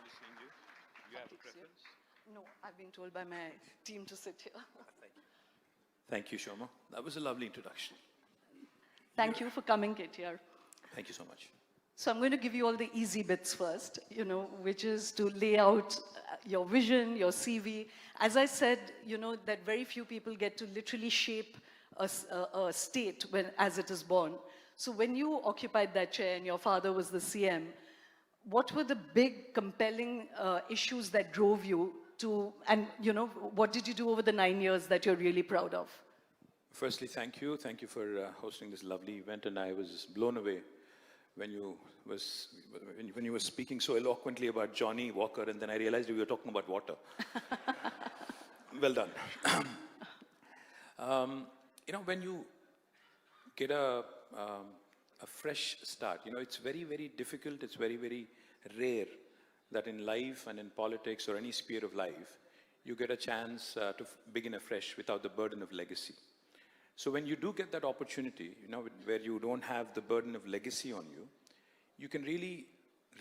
lovely seeing you. You have a preference? No, I've been told by my team to sit here. Thank you. Thank you, Shoma. That was a lovely introduction. Thank you for coming, KTR. Thank you so much. So I'm going to give you all the easy bits first, which is to lay out your vision, your CV. As I said, that very few people get to literally shape a state as it is born. So when you occupied that chair and your father was the CM, what were the big compelling issues that drove you to, and what did you do over the 9 years that you're really proud of? Firstly, thank you. Thank you for hosting this lovely event, and I was blown away when you were speaking so eloquently about Johnny Walker, and then I realized you were talking about water. Well done. When you get a fresh start, it's very, very difficult. It's very, very rare that in life and in politics or any sphere of life, you get a chance to begin afresh without the burden of legacy. So when you do get that opportunity, where you don't have the burden of legacy on you, you can really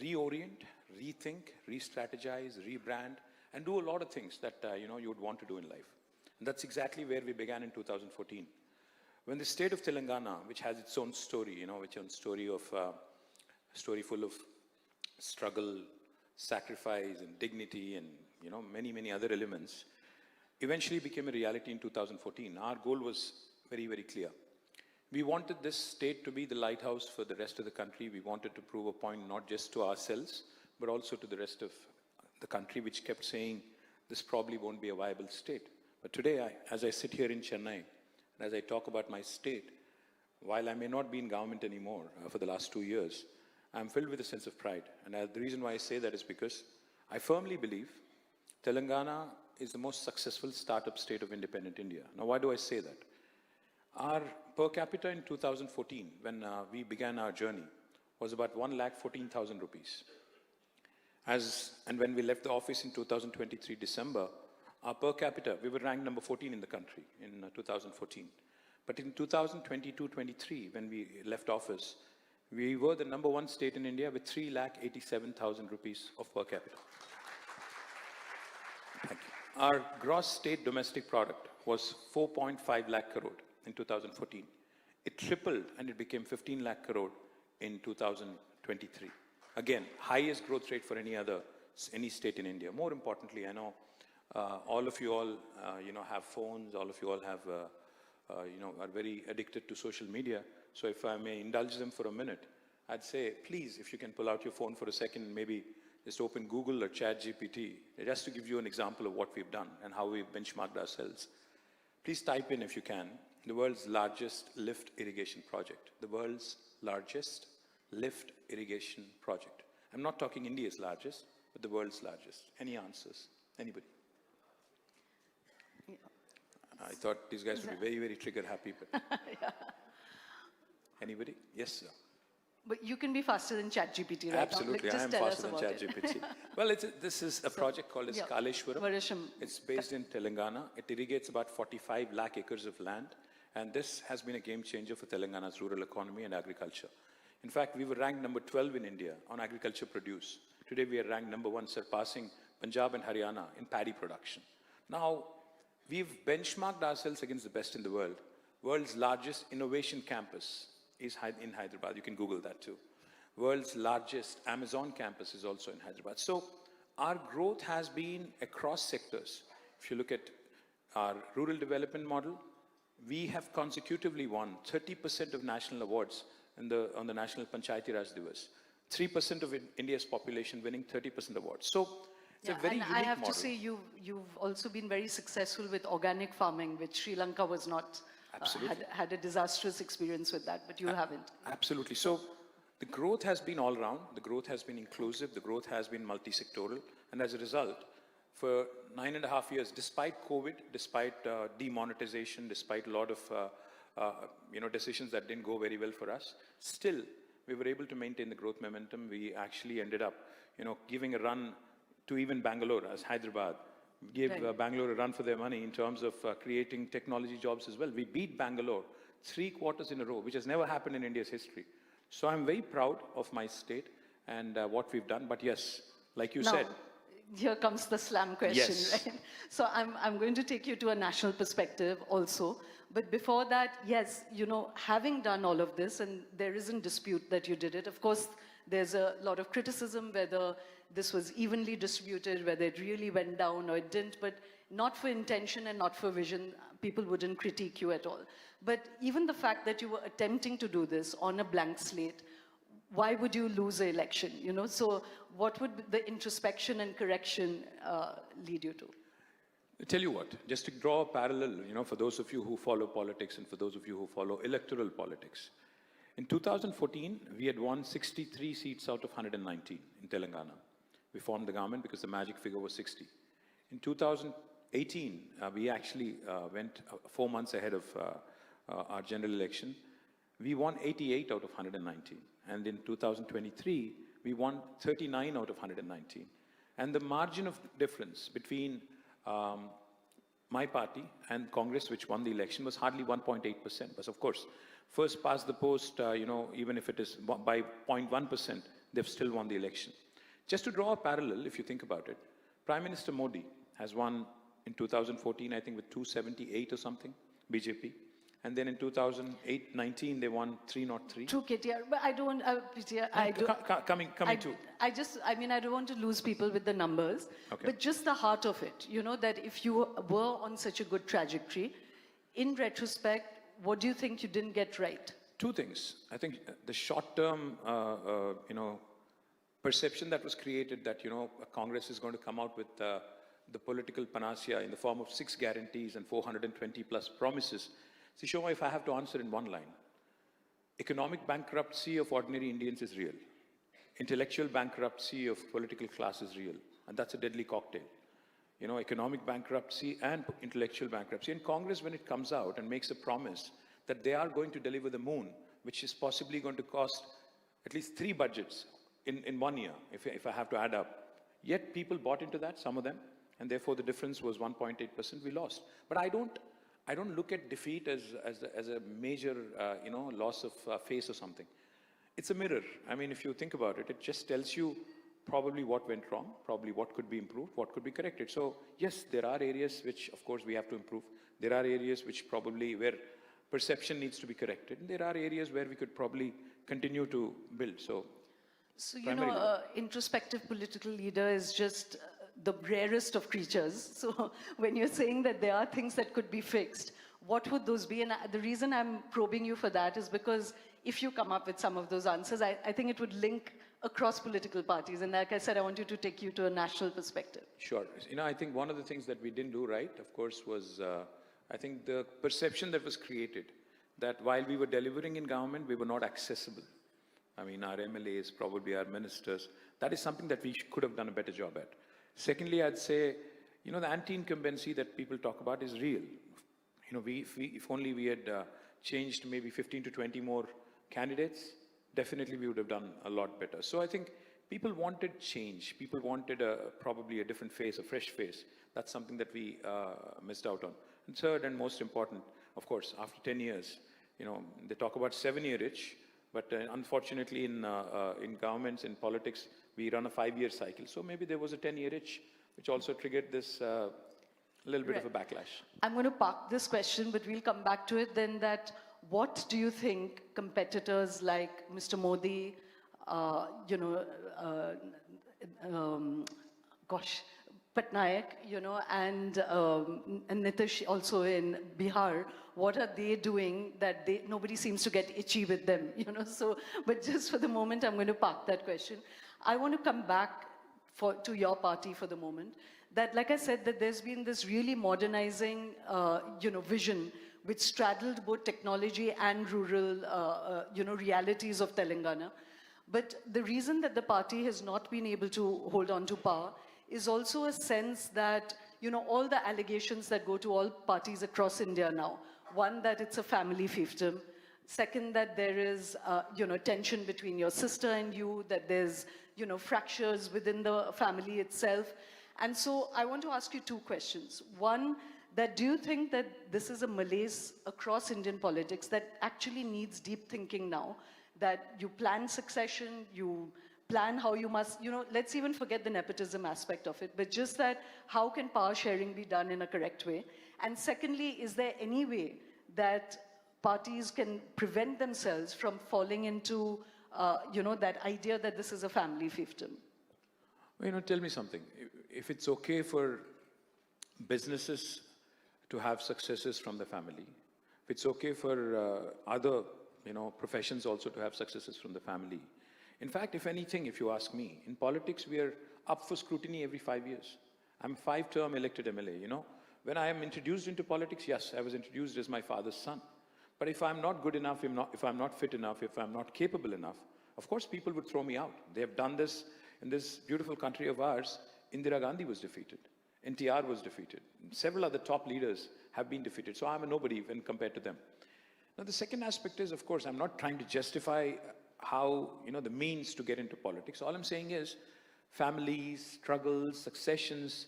reorient, rethink, re-strategize, rebrand, and do a lot of things that you would want to do in life. And that's exactly where we began in 2014. When the state of Telangana, which has its own story, story full of struggle, sacrifice, and dignity, and many, many other elements, eventually became a reality in 2014. Our goal was very, very clear. We wanted this state to be the lighthouse for the rest of the country. We wanted to prove a point not just to ourselves, but also to the rest of the country, which kept saying, this probably won't be a viable state. But today, as I sit here in Chennai, and as I talk about my state, while I may not be in government anymore for the last 2 years, I'm filled with a sense of pride. And the reason why I say that is because I firmly believe Telangana is the most successful startup state of independent India. Now, why do I say that? Our per capita in 2014, when we began our journey, was about 1,14,000 rupees. And when we left the office in 2023 December, our per capita, we were ranked number 14 in the country in 2014. But in 2022-23, when we left office, we were the number 1 state in India with 3,87,000 rupees of per capita. Thank you. Our gross state domestic product was 4.5 lakh crore in 2014. It tripled and it became 15 lakh crore in 2023. Again, highest growth rate for any state in India. More importantly, I know all of you have phones. All of you all have, are very addicted to social media. So if I may indulge them for a minute, I'd say, please, if you can pull out your phone for a second, maybe just open Google or ChatGPT, just to give you an example of what we've done and how we've benchmarked ourselves. Please type in, if you can, the world's largest lift irrigation project. The world's largest lift irrigation project. I'm not talking India's largest, but the world's largest. Any answers? Anybody? Yeah. I thought these guys would be very, very trigger happy, but... Yeah. Anybody? Yes, sir. But you can be faster than ChatGPT right Absolutely, now. I am faster than ChatGPT. Well, this is a project called as Kaleshwaram. It's based in Telangana. It irrigates about 45 lakh acres of land. And this has been a game changer for Telangana's rural economy and agriculture. In fact, we were ranked number 12 in India on agriculture produce. Today, we are ranked number 1, surpassing Punjab and Haryana in paddy production. Now, we've benchmarked ourselves against the best in the world. World's largest innovation campus is in Hyderabad. You can Google that too. World's largest Amazon campus is also in Hyderabad. So our growth has been across sectors. If you look at our rural development model, we have consecutively won 30% of national awards on the National Panchayati Raj Divas. 3% of India's population winning 30% awards. So it's a very unique model. I have to say, you've also been very successful with organic farming, which Sri Lanka was not. Had a disastrous experience with that, but you haven't. Absolutely. So the growth has been all around. The growth has been inclusive. The growth has been multi-sectoral. And as a result, for 9.5 years, despite COVID, despite demonetization, despite a lot of decisions that didn't go very well for us, still we were able to maintain the growth momentum. We actually ended up, giving a run to even Bangalore as Hyderabad. Gave Bangalore a run for their money in terms of creating technology jobs as well. We beat Bangalore 3 quarters in a row, which has never happened in India's history. So I'm very proud of my state and what we've done. But yes, like you Now, said. here comes the slam question, Yes. right? So I'm going to take you to a national perspective also. But before that, yes, having done all of this, and there isn't dispute that you did it. Of course, there's a lot of criticism whether this was evenly distributed, whether it really went down or it didn't, but not for intention and not for vision, people wouldn't critique you at all. But even the fact that you were attempting to do this on a blank slate, why would you lose the election? So what would the introspection and correction lead you to? I tell you what, just to draw a parallel, for those of you who follow politics and for those of you who follow electoral politics. In 2014, we had won 63 seats out of 119 in Telangana. We formed the government because the magic figure was 60. In 2018, we actually went 4 months ahead of our general election. We won 88 out of 119. And in 2023, we won 39 out of 119. And the margin of difference between my party and Congress, which won the election, was hardly 1.8%. But of course, first past the post, even if it is by 0.1%, they've still won the election. Just to draw a parallel, if you think about it, Prime Minister Modi has won in 2014, I think with 278 or something, BJP. And then in 2008-19, they won 303. True, KTR, but I don't, KTR, Coming to. I don't want to lose people with the numbers, Okay. but just the heart of it, that if you were on such a good trajectory, in retrospect, what do you think you didn't get right? Two things. I think the short-term, perception that was created that, Congress is going to come out with the political panacea in the form of 6 guarantees and 420 plus promises. See, Shoma, if I have to answer in one line, economic bankruptcy of ordinary Indians is real. Intellectual bankruptcy of political class is real. And that's a deadly cocktail. Economic bankruptcy and intellectual bankruptcy. And Congress, when it comes out and makes a promise that they are going to deliver the moon, which is possibly going to cost at least 3 budgets in 1 year, if I have to add up. Yet people bought into that, some of them, and therefore the difference was 1.8%, we lost. But I don't look at defeat as a major, loss of face or something. It's a mirror. I mean, if you think about it, it just tells you probably what went wrong, probably what could be improved, what could be corrected. So yes, there are areas which, of course, we have to improve. There are areas which probably where perception needs to be corrected. And there are areas where we could probably continue to build. So introspective political leader is just the rarest of creatures. So when you're saying that there are things that could be fixed, what would those be? And the reason I'm probing you for that is because if you come up with some of those answers, I think it would link across political parties. And like I said, I want you to take you to a national perspective. Sure. I think one of the things that we didn't do right, of course, was I think the perception that was created that while we were delivering in government, we were not accessible. I mean, our MLAs, probably our ministers, that is something that we could have done a better job at. Secondly, I'd say, the anti-incumbency that people talk about is real. If only we had changed maybe 15 to 20 more candidates, definitely we would have done a lot better. So I think people wanted change. People wanted probably a different face, a fresh face. That's something that we missed out on. And third and most important, of course, after 10 years, they talk about 7-year itch, but unfortunately in governments, in politics, we run a 5-year cycle. So maybe there was a 10-year itch, which also triggered this little bit of a backlash. I'm going to park this question, but we'll come back to it then. That what do you think competitors like Mr. Modi, Patnaik, and Nitish also in Bihar, what are they doing that nobody seems to get itchy with them, So, but just for the moment, I'm going to park that question. I want to come back to your party for the moment. That, like I said, that there's been this really modernizing, vision which straddled both technology and rural, realities of Telangana. But the reason that the party has not been able to hold on to power is also a sense that, all the allegations that go to all parties across India now. One, that it's a family fiefdom. Second, that there is, tension between your sister and you, that there's, fractures within the family itself. And so I want to ask you 2 questions. One, that do you think that this is a malaise across Indian politics that actually needs deep thinking now? That you plan succession, you plan how you must, let's even forget the nepotism aspect of it, but just that how can power sharing be done in a correct way? And secondly, is there any way that parties can prevent themselves from falling into, that idea that this is a family fiefdom? Well, tell me something. If it's okay for businesses to have successes from the family, if it's okay for other, professions also to have successes from the family. In fact, if anything, if you ask me, in politics, we are up for scrutiny every 5 years. I'm 5-term elected MLA, When I am introduced into politics, yes, I was introduced as my father's son. But if I'm not good enough, if I'm not fit enough, if I'm not capable enough, of course, people would throw me out. They have done this in this beautiful country of ours. Indira Gandhi was defeated. NTR was defeated. Several other top leaders have been defeated. So I'm a nobody when compared to them. Now, the second aspect is, of course, I'm not trying to justify how, the means to get into politics. All I'm saying is families, struggles, successions,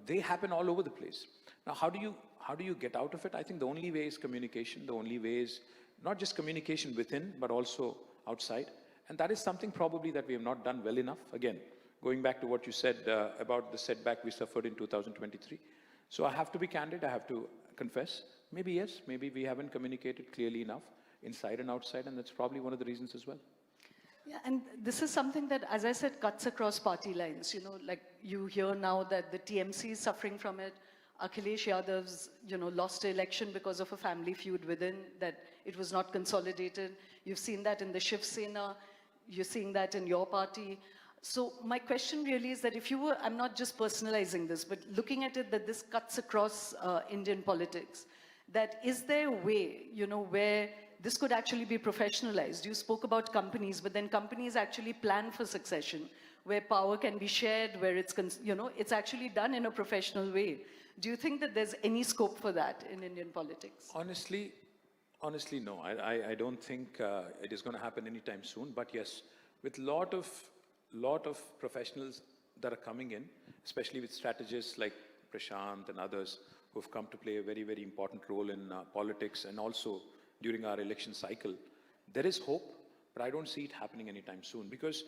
they happen all over the place. Now, how do you get out of it? I think the only way is communication. The only way is not just communication within, but also outside. And that is something probably that we have not done well enough. Again, going back to what you said about the setback we suffered in 2023. So I have to be candid. I have to confess. Maybe yes, maybe we haven't communicated clearly enough inside and outside, and that's probably one of the reasons as well. Yeah, and this is something that, as I said, cuts across party lines. Like you hear now that the TMC is suffering from it. Akhilesh Yadav's, lost the election because of a family feud within, that it was not consolidated. You've seen that in the Shiv Sena. You're seeing that in your party. So my question really is that if you were, I'm not just personalizing this, but looking at it that this cuts across Indian politics, that is there a way, where this could actually be professionalized? You spoke about companies, but then companies actually plan for succession, where power can be shared, where it's actually done in a professional way. Do you think that there's any scope for that in Indian politics? Honestly, no. I don't think it is going to happen anytime soon. But yes, with lot of professionals that are coming in, especially with strategists like Prashant and others who have come to play a very, very important role in politics and also during our election cycle, there is hope, but I don't see it happening anytime soon because,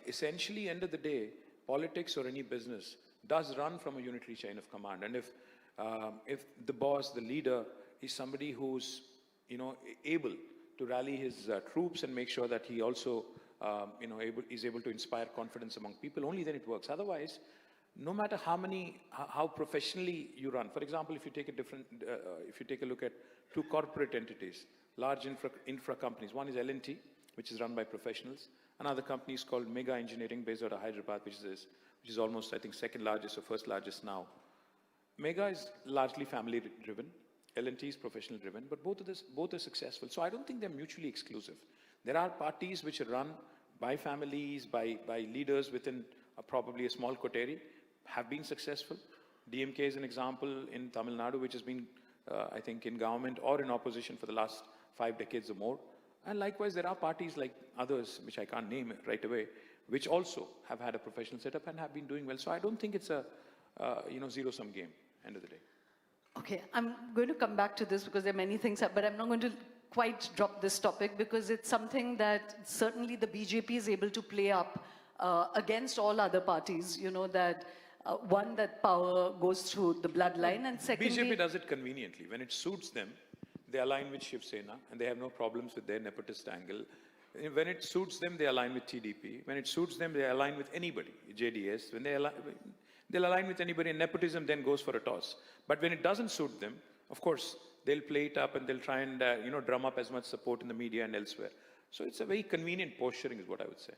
essentially, end of the day, politics or any business does run from a unitary chain of command. And if the boss, the leader, is somebody who's, able to rally his troops and make sure that he also, is able to inspire confidence among people, only then it works. Otherwise, no matter how professionally you run. For example, if you take a look at two corporate entities, large infra companies. One is L&T, which is run by professionals. Another company is called Mega Engineering, based out of Hyderabad, which is almost, I think, second largest or first largest now. Mega is largely family driven. L&T is professional driven, but both are successful. So I don't think they're mutually exclusive. There are parties which are run by families, by leaders within probably a small coterie, have been successful. DMK is an example in Tamil Nadu, which has been, I think, in government or in opposition for the last 5 decades or more. And likewise, there are parties like others, which I can't name right away, which also have had a professional setup and have been doing well. So I don't think it's a, zero-sum game, end of the day. Okay, I'm going to come back to this because there are many things, but I'm not going to quite drop this topic because it's something that certainly the BJP is able to play up against all other parties, that one, that power goes through the bloodline, and secondly... BJP does it conveniently. When it suits them, they align with Shiv Sena, and they have no problems with their nepotist angle. When it suits them, they align with TDP. When it suits them, they align with anybody, JDS. When they'll align with anybody, and nepotism then goes for a toss. But when it doesn't suit them, of course, they'll play it up and they'll try and, drum up as much support in the media and elsewhere. So it's a very convenient posturing is what I would say.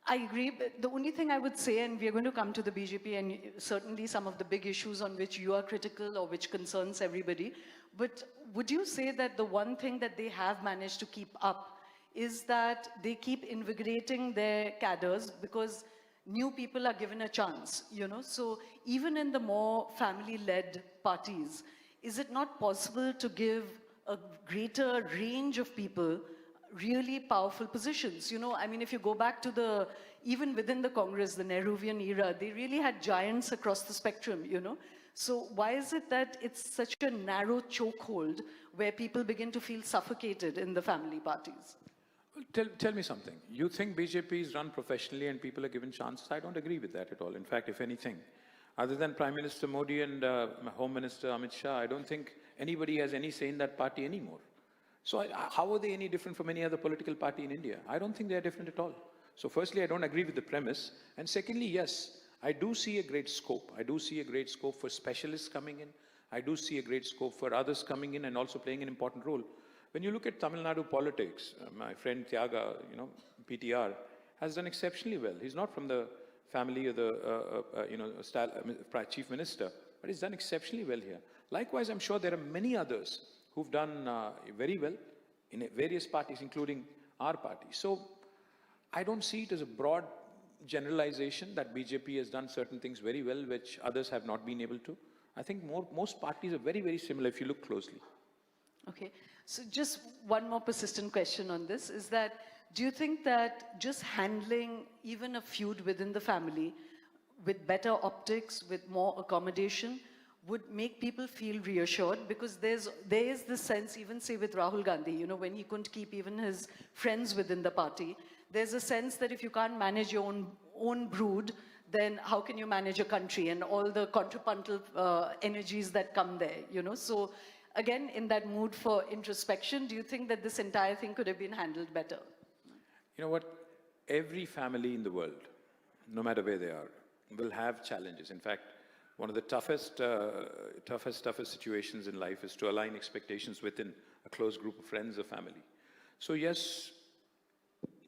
I agree, but the only thing I would say, and we're going to come to the BJP and certainly some of the big issues on which you are critical or which concerns everybody, but would you say that the one thing that they have managed to keep up is that they keep invigorating their cadres because new people are given a chance, So even in the more family-led parties, is it not possible to give a greater range of people really powerful positions? If you go back to even within the Congress, the Nehruvian era, they really had giants across the spectrum, So why is it that it's such a narrow chokehold where people begin to feel suffocated in the family parties? Tell me something. You think BJP is run professionally and people are given chances? I don't agree with that at all. In fact, if anything, other than Prime Minister Modi and Home Minister Amit Shah, I don't think anybody has any say in that party anymore. So how are they any different from any other political party in India? I don't think they're different at all. So firstly, I don't agree with the premise. And secondly, yes, I do see a great scope. I do see a great scope for specialists coming in. I do see a great scope for others coming in and also playing an important role. When you look at Tamil Nadu politics, my friend Tyaga, PTR, has done exceptionally well. He's not from the family of the, chief minister, but he's done exceptionally well here. Likewise, I'm sure there are many others who've done very well in various parties, including our party. So I don't see it as a broad generalization that BJP has done certain things very well, which others have not been able to. I think most parties are very, very similar if you look closely. Okay, so just one more persistent question on this is that, do you think that just handling even a feud within the family with better optics, with more accommodation, would make people feel reassured? Because there is this sense, even say with Rahul Gandhi, when he couldn't keep even his friends within the party, there's a sense that if you can't manage your own brood, then how can you manage a country and all the contrapuntal energies that come there, So again, in that mood for introspection, do you think that this entire thing could have been handled better? You know what? Every family in the world, no matter where they are, will have challenges. In fact, one of the toughest situations in life is to align expectations within a close group of friends or family. So yes,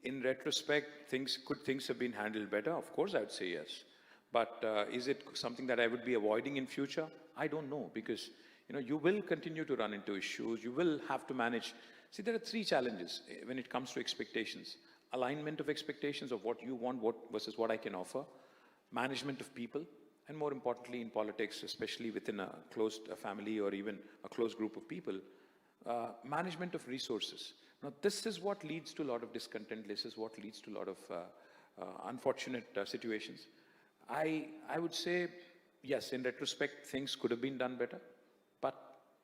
in retrospect, could things have been handled better? Of course, I would say yes. But is it something that I would be avoiding in future? I don't know, because you will continue to run into issues. You will have to manage. See, there are three challenges when it comes to expectations. Alignment of expectations of what you want versus what I can offer. Management of people. And more importantly, in politics, especially within a closed family or even a close group of people, management of resources. Now, this is what leads to a lot of discontent. This is what leads to a lot of unfortunate situations. I would say, yes, in retrospect, things could have been done better, but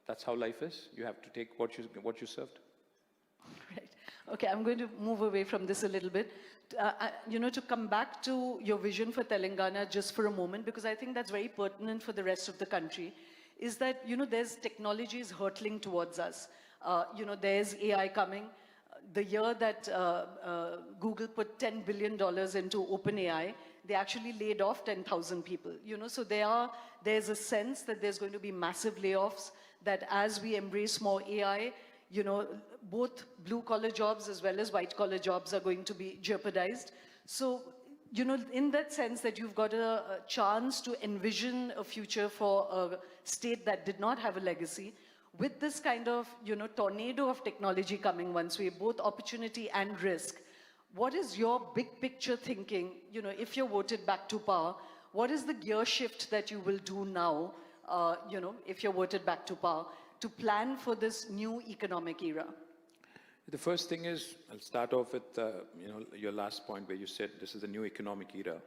that's how life is. You have to take what you served. Right. Okay, I'm going to move away from this a little bit. To come back to your vision for Telangana just for a moment, because I think that's very pertinent for the rest of the country, is that, there's technologies hurtling towards us. There's AI coming. The year that Google put $10 billion into OpenAI, they actually laid off 10,000 people. So there's a sense that there's going to be massive layoffs, that as we embrace more AI, both blue-collar jobs as well as white-collar jobs are going to be jeopardized. So, in that sense that you've got a chance to envision a future for a state that did not have a legacy, with this kind of, tornado of technology coming once way, both opportunity and risk, what is your big picture thinking, if you're voted back to power, what is the gear shift that you will do now, if you're voted back to power, to plan for this new economic era? The first thing is, I'll start off with, your last point where you said this is a new economic era.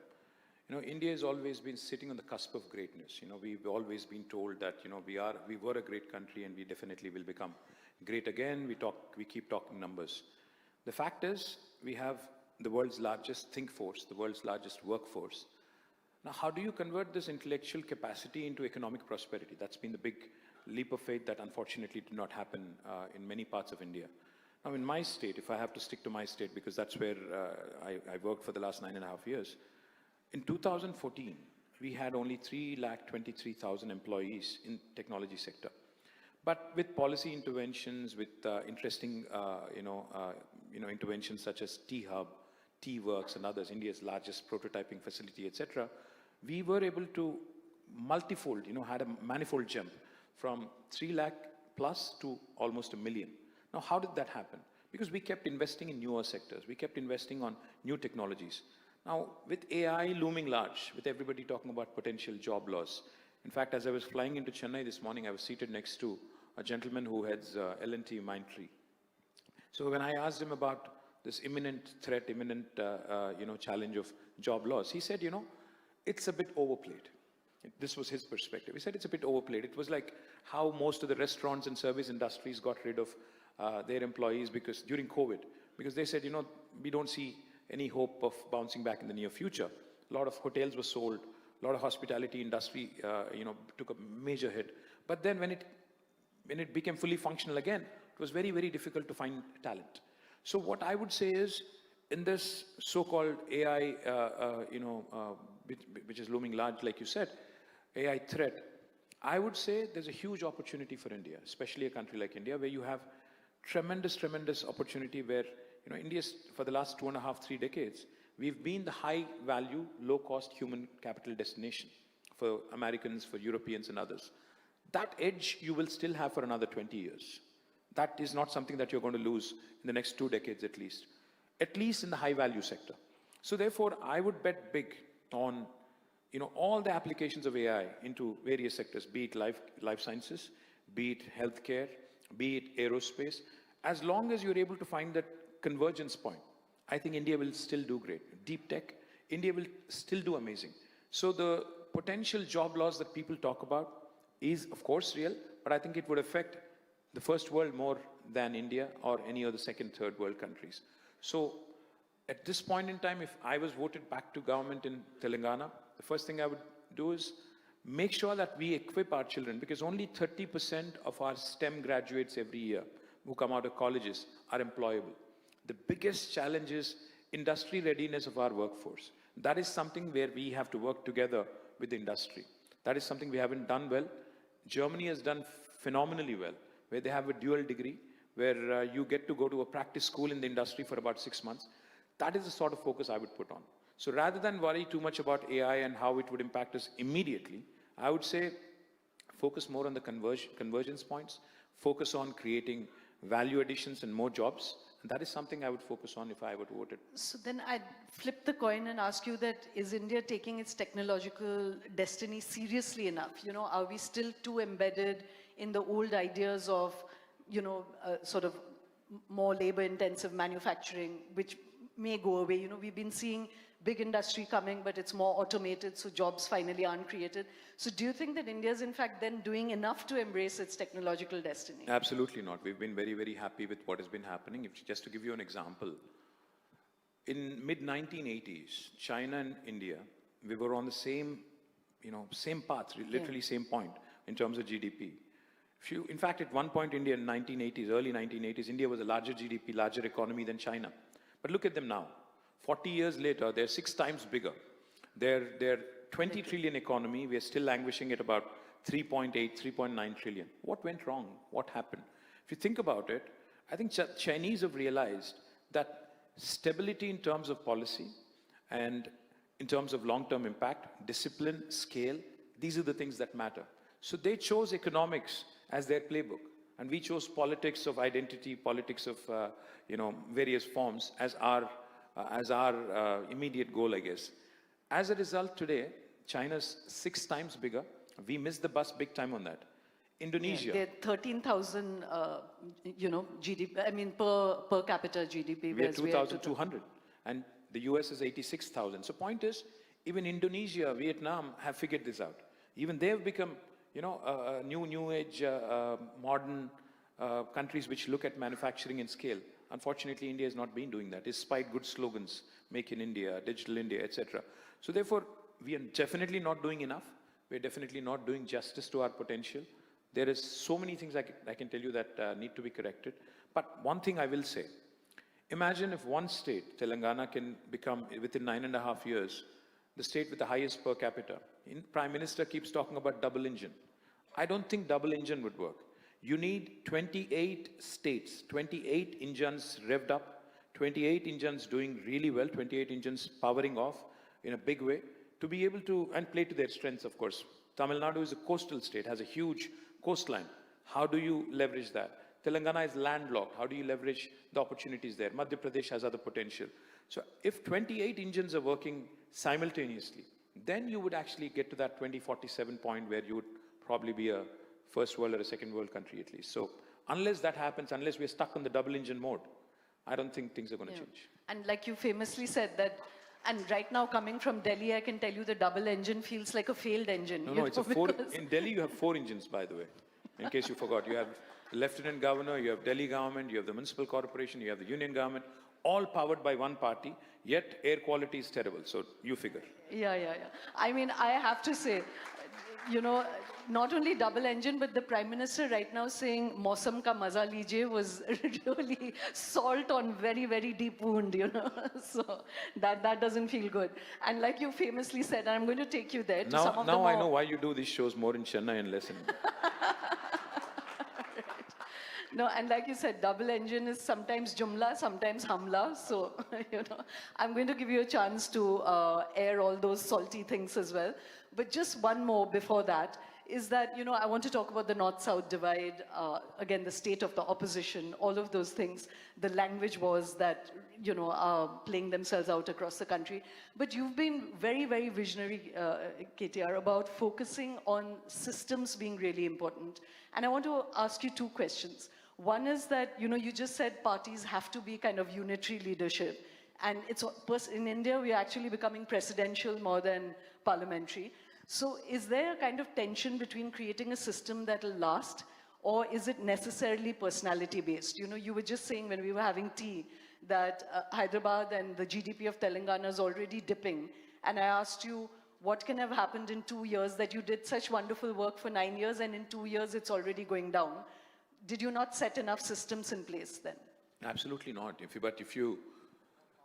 India has always been sitting on the cusp of greatness. We've always been told that, we were a great country and we definitely will become great again. We keep talking numbers. The fact is, we have the world's largest think force, the world's largest workforce. Now, how do you convert this intellectual capacity into economic prosperity? That's been the big leap of faith that unfortunately did not happen in many parts of India. Now, in my state, if I have to stick to my state, because that's where I worked for the last 9.5 years, in 2014, we had only 323,000 employees in technology sector. But with policy interventions, with interesting, interventions such as T-Hub, T-Works and others, India's largest prototyping facility, etc., we were able to multifold, had a manifold jump from 3 lakh plus to almost 1 million. Now, how did that happen? Because we kept investing in newer sectors. We kept investing on new technologies. Now, with AI looming large, with everybody talking about potential job loss. In fact, as I was flying into Chennai this morning, I was seated next to a gentleman who heads L&T Mindtree. So when I asked him about this imminent threat, challenge of job loss, he said, it's a bit overplayed. This was his perspective. He said it's a bit overplayed. It was like how most of the restaurants and service industries got rid of their employees during COVID, because they said, we don't see any hope of bouncing back in the near future. A lot of hotels were sold, a lot of hospitality industry, took a major hit. But then when it became fully functional again, it was very, very difficult to find talent. So what I would say is, in this so-called AI, which is looming large, like you said, AI threat, I would say there's a huge opportunity for India, especially a country like India, where you have tremendous, tremendous opportunity where, India's, for the last 2.5, 3 decades, we've been the high-value, low-cost human capital destination for Americans, for Europeans and others. That edge you will still have for another 20 years. That is not something that you're going to lose in the next 2 decades at least in the high-value sector. So therefore, I would bet big on all the applications of AI into various sectors, be it life sciences, be it healthcare, be it aerospace. As long as you're able to find that convergence point, I think India will still do great. Deep tech, India will still do amazing. So the potential job loss that people talk about is, of course, real, but I think it would affect the first world more than India or any other second, third world countries. So at this point in time, if I was voted back to government in Telangana, the first thing I would do is make sure that we equip our children, because only 30% of our STEM graduates every year who come out of colleges are employable. The biggest challenge is industry readiness of our workforce. That is something where we have to work together with the industry. That is something we haven't done well. Germany has done phenomenally well, where they have a dual degree, where you get to go to a practice school in the industry for about 6 months. That is the sort of focus I would put on. So rather than worry too much about AI and how it would impact us immediately, I would say focus more on the convergence points, focus on creating value additions and more jobs. And that is something I would focus on if I were voted. So then I'd flip the coin and ask you that, is India taking its technological destiny seriously enough? Are we still too embedded in the old ideas of, sort of more labor-intensive manufacturing, which may go away? We've been seeing big industry coming, but it's more automated, so jobs finally aren't created. So do you think that India is in fact then doing enough to embrace its technological destiny? Absolutely not. We've been very, very happy with what has been happening. Just to give you an example, in mid-1980s, China and India, we were on the same path, literally same point in terms of GDP. In fact, at one point, India in early 1980s, India was a larger GDP, larger economy than China. But look at them now. 40 years later, they're 6 times bigger. They're 20 trillion economy. We are still languishing at about 3.8, 3.9 trillion. What went wrong? What happened? If you think about it, I think Chinese have realized that stability in terms of policy and in terms of long-term impact, discipline, scale, these are the things that matter. So they chose economics as their playbook. And we chose politics of identity, politics of various forms as our immediate goal, I guess. As a result, today, China's 6 times bigger. We missed the bus big time on that. Indonesia. They're 13,000, GDP, I mean, per capita GDP. We are 2,200. And the US is 86,000. So point is, even Indonesia, Vietnam have figured this out. Even they have become, new age, modern countries which look at manufacturing and scale. Unfortunately, India has not been doing that, despite good slogans, Make in India, Digital India, etc. So therefore, we are definitely not doing enough. We're definitely not doing justice to our potential. There is so many things I can tell you that need to be corrected. But one thing I will say, imagine if one state, Telangana, can become, within 9.5 years, the state with the highest per capita. Prime Minister keeps talking about double engine. I don't think double engine would work. You need 28 states, 28 engines revved up, 28 engines doing really well, 28 engines powering off in a big way, to be able to, and play to their strengths, of course. Tamil Nadu is a coastal state, has a huge coastline. How do you leverage that? Telangana is landlocked. How do you leverage the opportunities there? Madhya Pradesh has other potential. So if 28 engines are working simultaneously, then you would actually get to that 2047 point where you would probably be a first world or a second world country at least. So unless that happens, unless we're stuck on the double engine mode, I don't think things are going to change. And like you famously said that, and right now coming from Delhi, I can tell you the double engine feels like a failed engine. No, it's a in Delhi you have 4 engines, by the way, in case you forgot. You have the Lieutenant Governor, you have Delhi government, you have the municipal corporation, you have the union government. all powered by one party, yet air quality is terrible. So you figure. Yeah. I mean, I have to say, you know, not only double engine, but the Prime Minister right now saying "Mausam ka maza lijiye" was really salt on very, very deep wound, you know. So that doesn't feel good. And like you famously said, and I'm going to take you there to some of the Now more... I know why you do these shows more in Chennai and less in... No, and like you said, double engine is sometimes jumla, sometimes hamla. So, you know, I'm going to give you a chance to air all those salty things as well. But just one more before that is that, you know, I want to talk about the North-South divide, again, the state of the opposition, all of those things, the language wars that, you know, are playing themselves out across the country. But you've been very, very visionary, KTR, about focusing on systems being really important. And I want to ask you two questions. One is that, you know, you just said parties have to be kind of unitary leadership. And it's in India, we are actually becoming presidential more than parliamentary. So is there a kind of tension between creating a system that will last, or is it necessarily personality-based? You know, you were just saying when we were having tea that Hyderabad and the GDP of Telangana is already dipping. And I asked you, what can have happened in 2 years that you did such wonderful work for 9 years and in 2 years it's already going down? Did you not set enough systems in place then? Absolutely not. But if you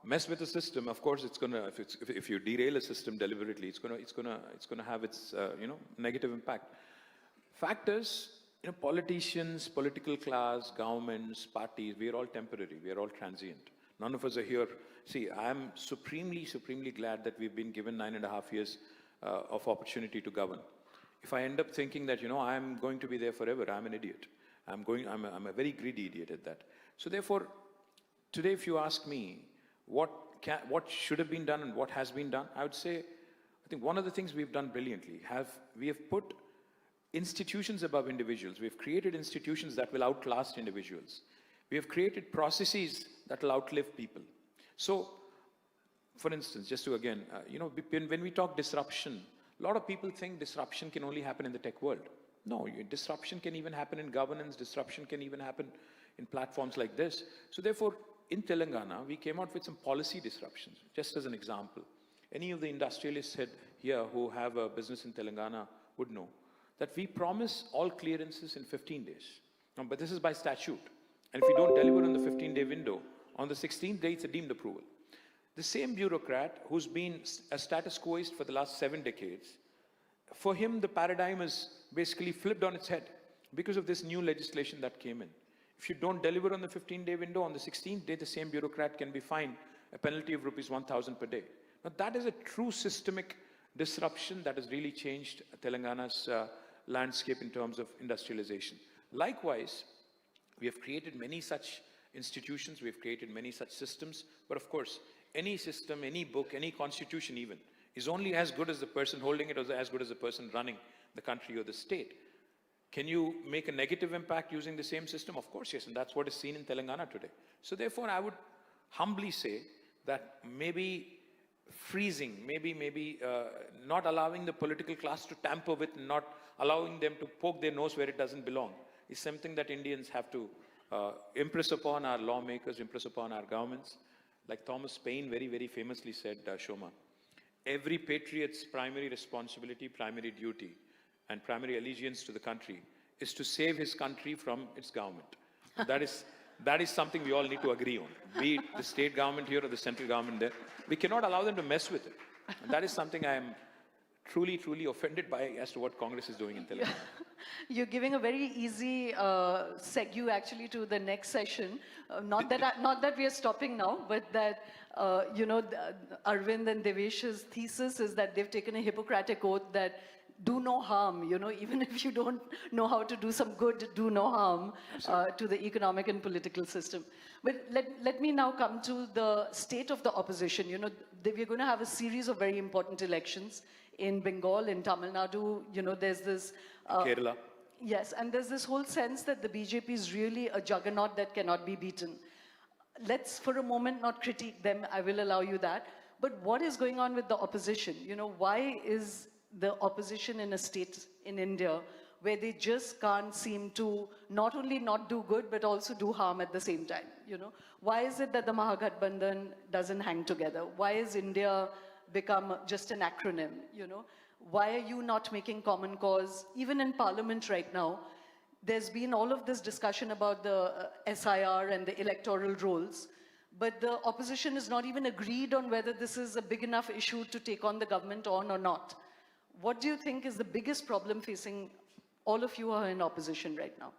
mess with the system, of course, it's gonna. If you derail a system deliberately, it's gonna have its negative impact. Fact is, you know, politicians, political class, governments, parties, we are all temporary. We are all transient. None of us are here. See, I am supremely glad that we've been given 9.5 years of opportunity to govern. If I end up thinking that, you know, I'm going to be there forever, I'm an idiot. I'm a very greedy idiot at that. So therefore, today, if you ask me what should have been done and what has been done, I would say, I think one of the things we've done brilliantly, we have put institutions above individuals. We've created institutions that will outlast individuals. We have created processes that will outlive people. So, for instance, just to again, when we talk disruption, a lot of people think disruption can only happen in the tech world. No, disruption can even happen in governance, disruption can even happen in platforms like this. So therefore, in Telangana, we came out with some policy disruptions, just as an example. Any of the industrialists here who have a business in Telangana would know that we promise all clearances in 15 days. But this is by statute. And if you don't deliver on the 15-day window, on the 16th day, it's a deemed approval. The same bureaucrat who's been a status quoist for the last 7 decades, for him, the paradigm is basically flipped on its head because of this new legislation that came in. If you don't deliver on the 15-day window, on the 16th day, the same bureaucrat can be fined a penalty of rupees 1,000 per day. Now, that is a true systemic disruption that has really changed Telangana's landscape in terms of industrialization. Likewise, we have created many such institutions, we have created many such systems, but of course, any system, any book, any constitution even, is only as good as the person holding it or as good as the person running the country or the state. Can you make a negative impact using the same system? Of course, yes, and that's what is seen in Telangana today. So therefore, I would humbly say that maybe freezing, maybe not allowing the political class to tamper with, not allowing them to poke their nose where it doesn't belong, is something that Indians have to impress upon our lawmakers, impress upon our governments. Like Thomas Paine very, very famously said, Shoma, every patriot's primary responsibility, primary duty, and primary allegiance to the country is to save his country from its government. That is something we all need to agree on, be it the state government here or the central government there. We cannot allow them to mess with it. And that is something I am truly, truly offended by as to what Congress is doing in Telangana. You're giving a very easy segue actually to the next session. Not that we are stopping now, but that, Arvind and Devesh's thesis is that they've taken a Hippocratic oath that do no harm, even if you don't know how to do some good, do no harm to the economic and political system. But let me now come to the state of the opposition. We're going to have a series of very important elections in Bengal, in Tamil Nadu, there's this... Kerala. Yes, and there's this whole sense that the BJP is really a juggernaut that cannot be beaten. Let's, for a moment, not critique them. I will allow you that. But what is going on with the opposition? Why is the opposition in a state in India where they just can't seem to not only not do good, but also do harm at the same time, you know? Why is it that the Mahagathbandhan doesn't hang together? Why is India become just an acronym, you know? Why are you not making common cause? Even in Parliament right now, there's been all of this discussion about the SIR and the electoral rolls, but the opposition is not even agreed on whether this is a big enough issue to take on the government on or not. What do you think is the biggest problem facing all of you who are in opposition right now?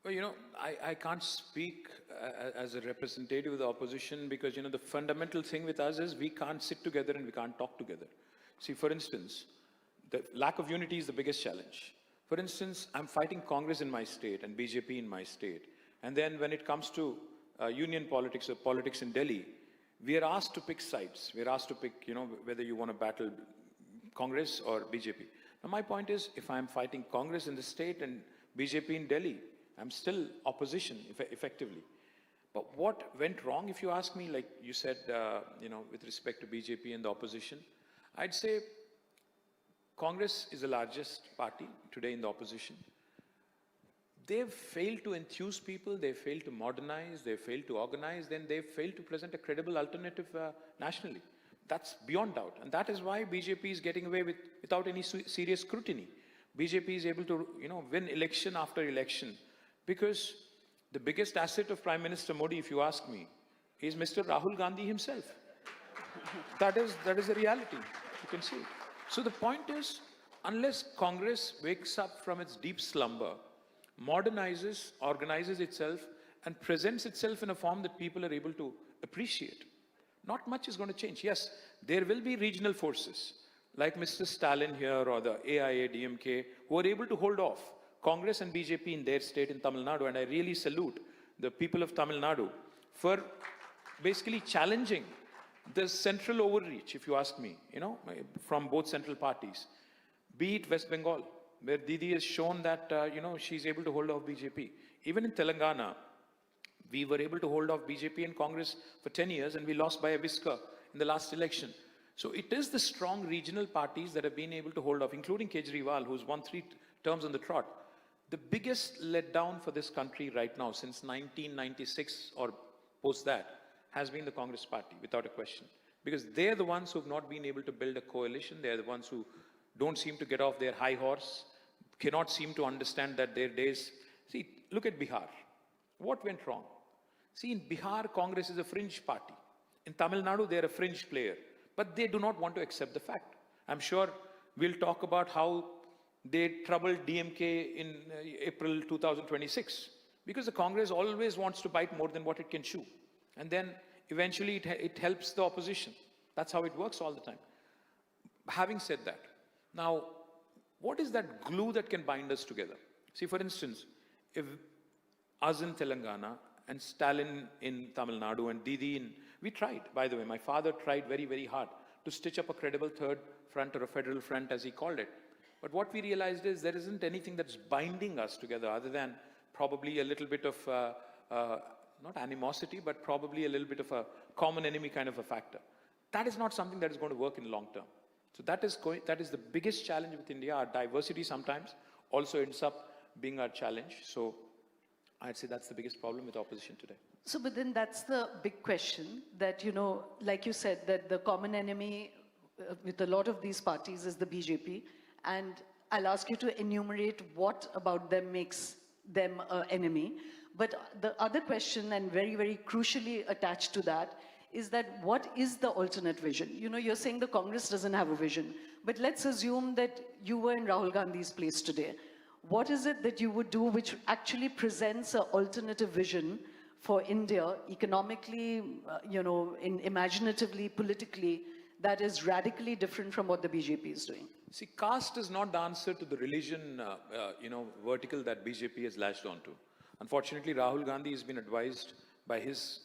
Well, you know, I can't speak as a representative of the opposition because, you know, the fundamental thing with us is we can't sit together and we can't talk together. See, for instance, the lack of unity is the biggest challenge. For instance, I'm fighting Congress in my state and BJP in my state. And then when it comes to union politics or politics in Delhi, we are asked to pick sides. We are asked to pick, you know, whether you want to battle Congress or BJP. Now, my point is, if I'm fighting Congress in the state and BJP in Delhi, I'm still opposition, effectively. But what went wrong, if you ask me, like you said, you know, with respect to BJP and the opposition, I'd say Congress is the largest party today in the opposition. They've failed to enthuse people, they've failed to modernize, they've failed to organize, then they've failed to present a credible alternative nationally. That's beyond doubt. And that is why BJP is getting away without any serious scrutiny. BJP is able to, you know, win election after election because the biggest asset of Prime Minister Modi, if you ask me, is Mr. Rahul Gandhi himself. That is the reality. You can see. So the point is, unless Congress wakes up from its deep slumber, modernizes, organizes itself, and presents itself in a form that people are able to appreciate, not much is going to change. Yes, there will be regional forces, like Mr. Stalin here or the AIA, DMK, who are able to hold off Congress and BJP in their state in Tamil Nadu. And I really salute the people of Tamil Nadu for basically challenging the central overreach, if you ask me, you know, from both central parties. Be it West Bengal, where Didi has shown that, you know, she's able to hold off BJP. Even in Telangana, we were able to hold off BJP and Congress for 10 years and we lost by a whisker in the last election. So it is the strong regional parties that have been able to hold off, including Kejriwal, who's won 3 terms on the trot. The biggest letdown for this country right now, since 1996 or post that, has been the Congress party, without a question. Because they're the ones who have not been able to build a coalition. They're the ones who don't seem to get off their high horse, cannot seem to understand that their days... See, look at Bihar. What went wrong? See, in Bihar, Congress is a fringe party. In Tamil Nadu, they're a fringe player. But they do not want to accept the fact. I'm sure we'll talk about how they troubled DMK in April 2026. Because the Congress always wants to bite more than what it can chew. And then eventually it helps the opposition. That's how it works all the time. Having said that, now, what is that glue that can bind us together? See, for instance, if us in Telangana and Stalin in Tamil Nadu and Didi in... We tried, by the way, my father tried very, very hard to stitch up a credible third front or a federal front, as he called it. But what we realized is there isn't anything that's binding us together other than probably a little bit of, not animosity, but probably a little bit of a common enemy kind of a factor. That is not something that is going to work in the long term. So that is the biggest challenge with India. Our diversity sometimes also ends up being our challenge. So I'd say that's the biggest problem with opposition today. So, but then that's the big question that, you know, like you said, that the common enemy with a lot of these parties is the BJP. And I'll ask you to enumerate what about them makes them an enemy. But the other question, and very, very crucially attached to that, is that what is the alternate vision? You know, you're saying the Congress doesn't have a vision, but let's assume that you were in Rahul Gandhi's place today. What is it that you would do which actually presents an alternative vision for India, economically, you know, imaginatively, politically, that is radically different from what the BJP is doing? See, caste is not the answer to the religion, you know, vertical that BJP has latched onto. Unfortunately, Rahul Gandhi has been advised by his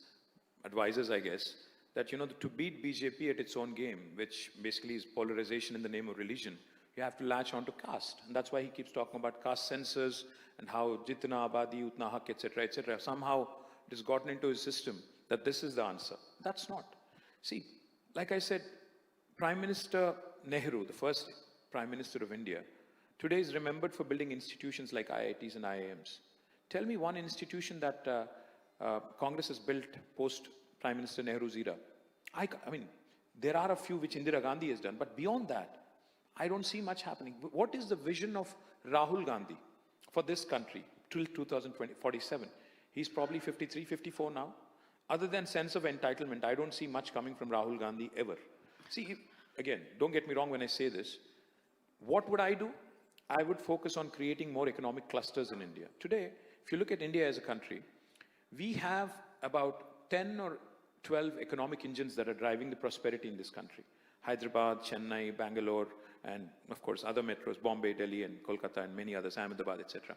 advisors, I guess, that, you know, to beat BJP at its own game, which basically is polarization in the name of religion, you have to latch onto caste. And that's why he keeps talking about caste censors and how jitna abadi, utna haq, etc., etc. Somehow it has gotten into his system that this is the answer. That's not. See, like I said, Prime Minister Nehru, the first Prime Minister of India, today is remembered for building institutions like IITs and IIMs. Tell me one institution that Congress has built post Prime Minister Nehru's era. I mean, there are a few which Indira Gandhi has done, but beyond that, I don't see much happening. What is the vision of Rahul Gandhi for this country till 2047? He's probably 53, 54 now. Other than sense of entitlement, I don't see much coming from Rahul Gandhi ever. See, again, don't get me wrong when I say this. What would I do? I would focus on creating more economic clusters in India. Today, if you look at India as a country, we have about 10 or 12 economic engines that are driving the prosperity in this country. Hyderabad, Chennai, Bangalore, and of course other metros, Bombay, Delhi, and Kolkata, and many others, Ahmedabad, etc.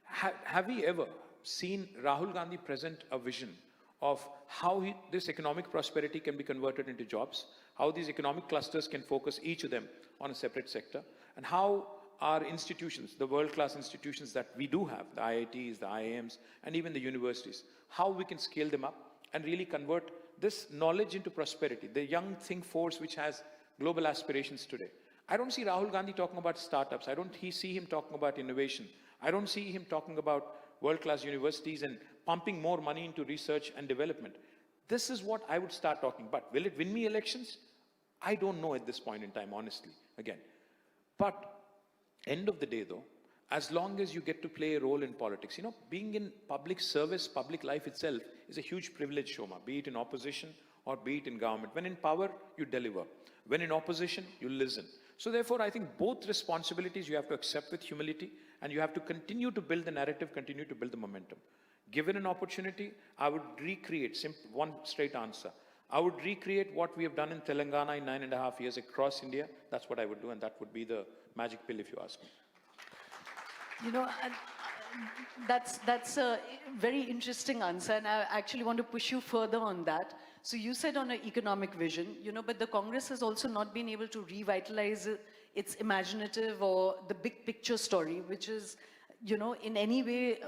Have we ever seen Rahul Gandhi present a vision of how this economic prosperity can be converted into jobs, how these economic clusters can focus each of them on a separate sector, and how our institutions, the world-class institutions that we do have, the IITs, the IIMs, and even the universities, how we can scale them up and really convert this knowledge into prosperity, the young think force which has global aspirations today. I don't see Rahul Gandhi talking about startups. I don't see him talking about innovation. I don't see him talking about world-class universities and pumping more money into research and development. This is what I would start talking about. Will it win me elections? I don't know at this point in time, honestly, again. But end of the day though, as long as you get to play a role in politics, you know, being in public service, public life itself is a huge privilege, Shoma, be it in opposition or be it in government. When in power, you deliver. When in opposition, you listen. So therefore, I think both responsibilities you have to accept with humility, and you have to continue to build the narrative, continue to build the momentum. Given an opportunity, I would recreate, one straight answer. I would recreate what we have done in Telangana in 9.5 years across India. That's what I would do, and that would be the magic pill if you ask me. You know, that's a very interesting answer, and I actually want to push you further on that. So you said on an economic vision, you know, but the Congress has also not been able to revitalize its imaginative or the big picture story, which is, you know, in any way,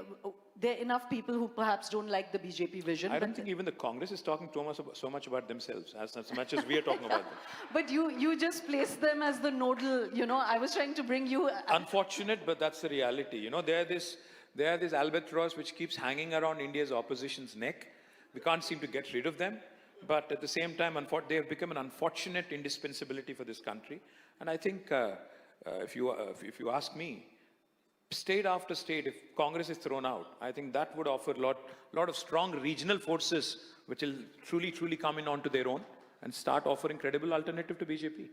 there are enough people who perhaps don't like the BJP vision. I don't think even the Congress is talking so much about themselves as much as we are talking about them. But you just place them as the nodal, you know, I was trying to bring you... Unfortunate, but that's the reality. You know, they are this albatross which keeps hanging around India's opposition's neck. We can't seem to get rid of them. But at the same time, they have become an unfortunate indispensability for this country. And I think, if you ask me, state after state, if Congress is thrown out, I think that would offer a lot of strong regional forces which will truly come in onto their own and start offering credible alternative to BJP.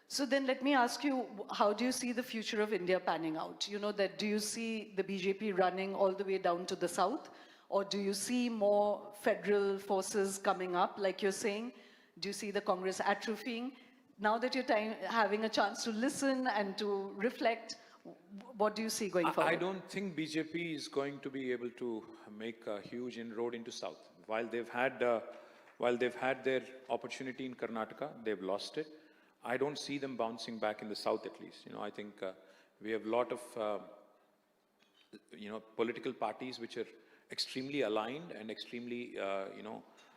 So then let me ask you, how do you see the future of India panning out? You know, that do you see the BJP running all the way down to the south? Or do you see more federal forces coming up, like you're saying? Do you see the Congress atrophying? Now that you're having a chance to listen and to reflect, what do you see going forward? I don't think BJP is going to be able to make a huge inroad into South. While they've had their opportunity in Karnataka, they've lost it. I don't see them bouncing back in the South, at least. You know, I think we have a lot of political parties which are extremely aligned and extremely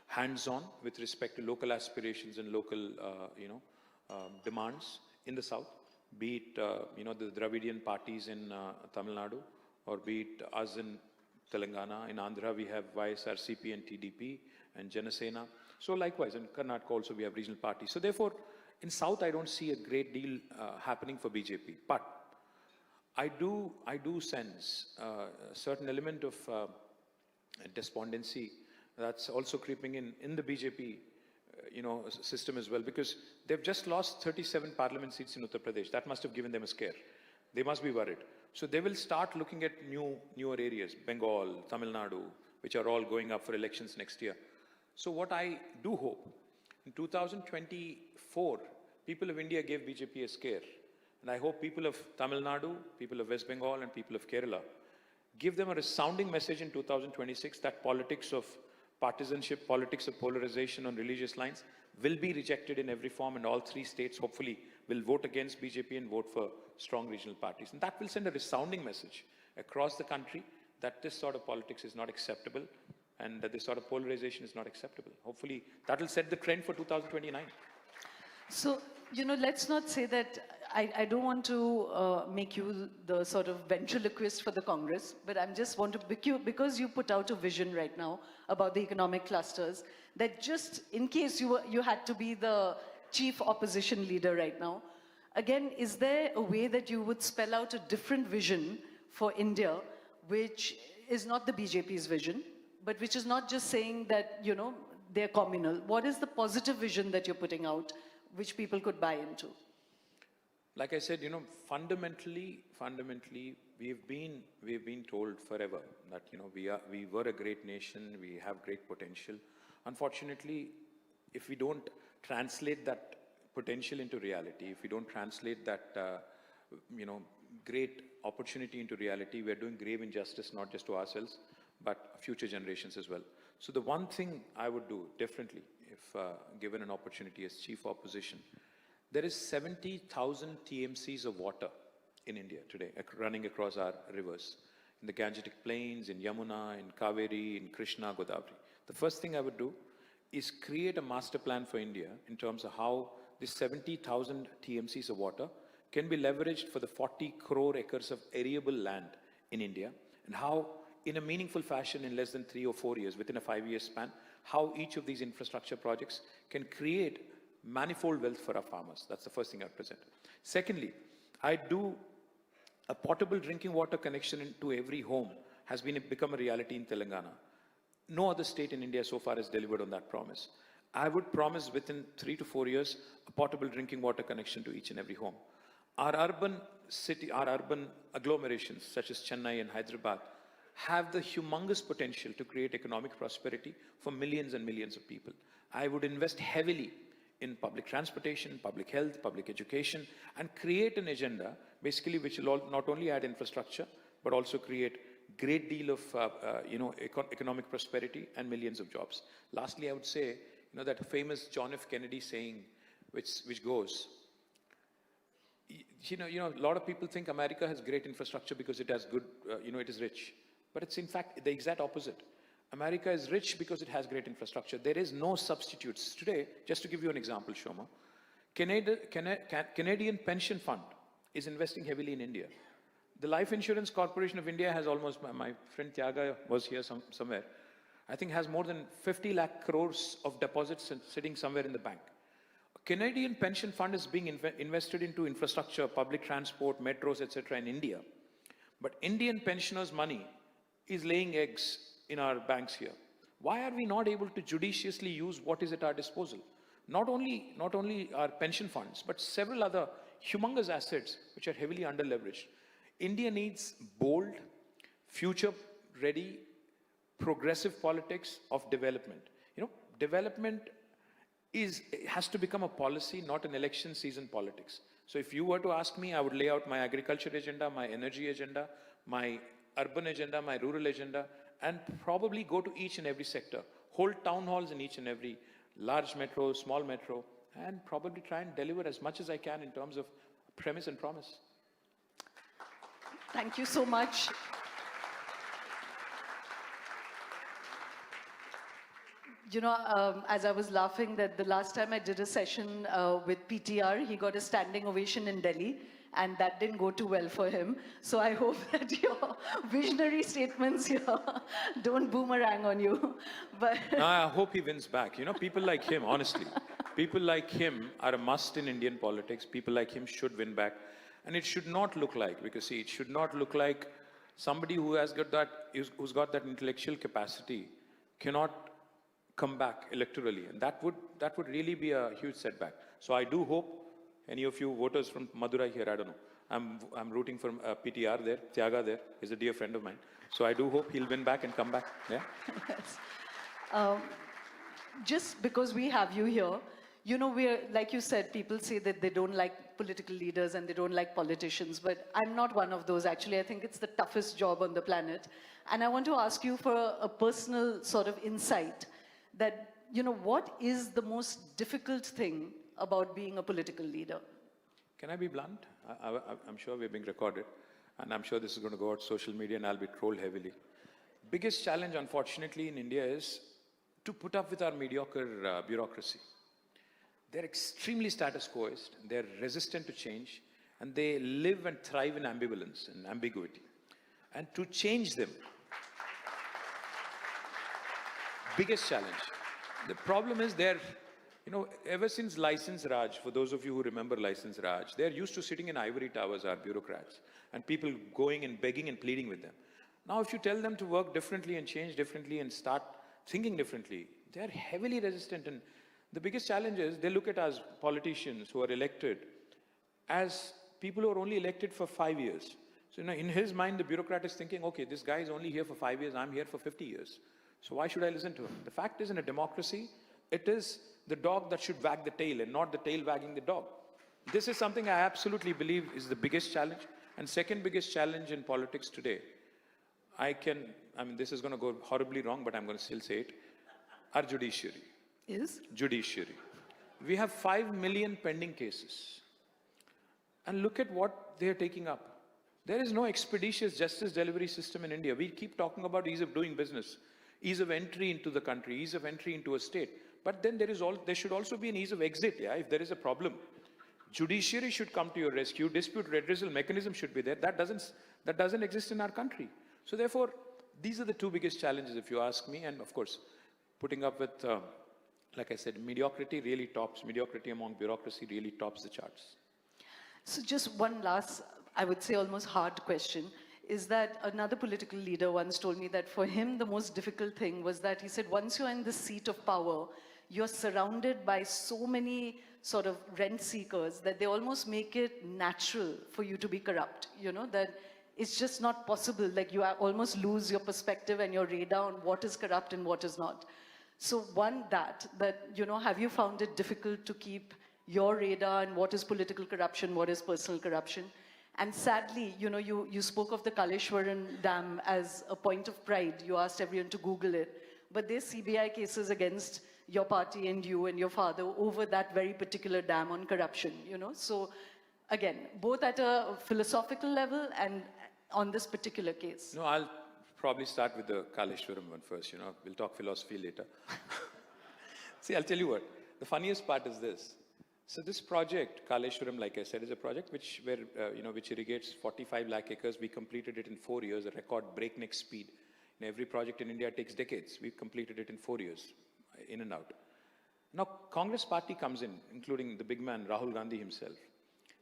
hands-on with respect to local aspirations and local demands in the South. Be it, the Dravidian parties in Tamil Nadu, or be it us in Telangana. In Andhra, we have YSRCP and TDP and Janasena. So likewise, in Karnataka also we have regional parties. So therefore, in South, I don't see a great deal happening for BJP. But I do sense a certain element of despondency that's also creeping in the BJP system as well, because they've just lost 37 parliament seats in Uttar Pradesh. That must have given them a scare. They must be worried. So they will start looking at newer areas, Bengal, Tamil Nadu, which are all going up for elections next year. So what I do hope, in 2024, people of India gave BJP a scare. And I hope people of Tamil Nadu, people of West Bengal, and people of Kerala give them a resounding message in 2026 that politics of partisanship, politics of polarization on religious lines will be rejected in every form, and all three states hopefully will vote against BJP and vote for strong regional parties. And that will send a resounding message across the country that this sort of politics is not acceptable and that this sort of polarization is not acceptable. Hopefully that will set the trend for 2029. So, let's not say that. I don't want to make you the sort of ventriloquist for the Congress, but I just want to, because you put out a vision right now about the economic clusters, that just in case you had to be the chief opposition leader right now, again, is there a way that you would spell out a different vision for India, which is not the BJP's vision, but which is not just saying that, they're communal? What is the positive vision that you're putting out, which people could buy into? Like I said, fundamentally, we've been told forever that, we were a great nation, we have great potential. Unfortunately, if we don't translate that potential into reality, if we don't translate that, great opportunity into reality, we're doing grave injustice, not just to ourselves, but future generations as well. So the one thing I would do differently, if given an opportunity as chief opposition, there is 70,000 TMCs of water in India today, running across our rivers, in the Gangetic Plains, in Yamuna, in Kaveri, in Krishna, Godavari. The first thing I would do is create a master plan for India in terms of how these 70,000 TMCs of water can be leveraged for the 40 crore acres of arable land in India, and how, in a meaningful fashion, in less than 3 or 4 years, within a 5-year span, how each of these infrastructure projects can create manifold wealth for our farmers. That's the first thing I'd present. Secondly, I do a potable drinking water connection into every home has become a reality in Telangana. No other state in India so far has delivered on that promise. I would promise within 3 to 4 years, a potable drinking water connection to each and every home. Our urban agglomerations, such as Chennai and Hyderabad, have the humongous potential to create economic prosperity for millions and millions of people. I would invest heavily in public transportation, public health, public education, and create an agenda, basically, which will not only add infrastructure, but also create great deal of, economic prosperity and millions of jobs. Lastly, I would say, that famous John F. Kennedy saying, which goes, a lot of people think America has great infrastructure because it has good, it is rich. But it's in fact the exact opposite. America is rich because it has great infrastructure. There is no substitutes. Today, just to give you an example, Shoma, Canadian Pension Fund is investing heavily in India. The Life Insurance Corporation of India has almost, my friend Tyaga was here somewhere, I think has more than 50 lakh crores of deposits sitting somewhere in the bank. Canadian Pension Fund is being invested into infrastructure, public transport, metros, etc. in India. But Indian pensioners' money is laying eggs in our banks here. Why are we not able to judiciously use what is at our disposal? Not only our pension funds, but several other humongous assets which are heavily under-leveraged. India needs bold, future-ready, progressive politics of development. Development has to become a policy, not an election season politics. So if you were to ask me, I would lay out my agriculture agenda, my energy agenda, my urban agenda, my rural agenda, and probably go to each and every sector, hold town halls in each and every large metro, small metro, and probably try and deliver as much as I can in terms of premise and promise. Thank you so much. As I was laughing that the last time I did a session with PTR, he got a standing ovation in Delhi, and that didn't go too well for him. So I hope that your visionary statements here don't boomerang on you. But no, I hope he wins back. People like him, honestly, people like him are a must in Indian politics. People like him should win back. And it should not look like, because see, it should not look like somebody who's got that intellectual capacity cannot come back electorally. And that would really be a huge setback. So I do hope any of you voters from Madurai here, I don't know, I'm rooting for PTR there, Tyaga there, is a dear friend of mine. So I do hope he'll win back and come back. Yeah. Yes. Just because we have you here, we're, like you said, people say that they don't like political leaders and they don't like politicians, but I'm not one of those. Actually, I think it's the toughest job on the planet. And I want to ask you for a personal sort of insight that, what is the most difficult thing about being a political leader? Can I be blunt? I'm sure we're being recorded, and I'm sure this is going to go out social media and I'll be trolled heavily. Biggest challenge, unfortunately, in India is to put up with our mediocre bureaucracy. They're extremely status quoist, they're resistant to change, and they live and thrive in ambivalence and ambiguity. And to change them, biggest challenge. The problem is ever since License Raj, for those of you who remember License Raj, they're used to sitting in ivory towers, our bureaucrats, and people going and begging and pleading with them. Now, if you tell them to work differently and change differently and start thinking differently, they're heavily resistant. And the biggest challenge is they look at us politicians who are elected as people who are only elected for 5 years. So, in his mind, the bureaucrat is thinking, okay, this guy is only here for 5 years, I'm here for 50 years. So why should I listen to him? The fact is, in a democracy, it is the dog that should wag the tail and not the tail wagging the dog. This is something I absolutely believe is the biggest challenge. And second biggest challenge in politics today, this is going to go horribly wrong, but I'm going to still say it. Our judiciary. Is? Judiciary. We have 5 million pending cases. And look at what they are taking up. There is no expeditious justice delivery system in India. We keep talking about ease of doing business, ease of entry into the country, ease of entry into a state. But then there should also be an ease of exit, if there is a problem. Judiciary should come to your rescue, dispute redressal mechanism should be there. That doesn't exist in our country. So therefore, these are the two biggest challenges, if you ask me. And of course, putting up with, like I said, mediocrity among bureaucracy really tops the charts. So just one last, I would say almost hard question, is that another political leader once told me that for him, the most difficult thing was that he said, once you're in the seat of power, you're surrounded by so many sort of rent seekers that they almost make it natural for you to be corrupt, that it's just not possible. Like you almost lose your perspective and your radar on what is corrupt and what is not. So have you found it difficult to keep your radar on what is political corruption, what is personal corruption? And sadly, you spoke of the Kaleshwaram dam as a point of pride. You asked everyone to Google it. But there's CBI cases against your party and you and your father over that very particular dam on corruption, So again, both at a philosophical level and on this particular case. No, I'll probably start with the Kaleshwaram one first, We'll talk philosophy later. See, I'll tell you what. The funniest part is this. So this project, Kaleshwaram, like I said, is a project which irrigates 45 lakh acres. We completed it in 4 years, a record breakneck speed. Every project in India takes decades. We completed it in 4 years, in and out. Now, Congress party comes in, including the big man, Rahul Gandhi himself,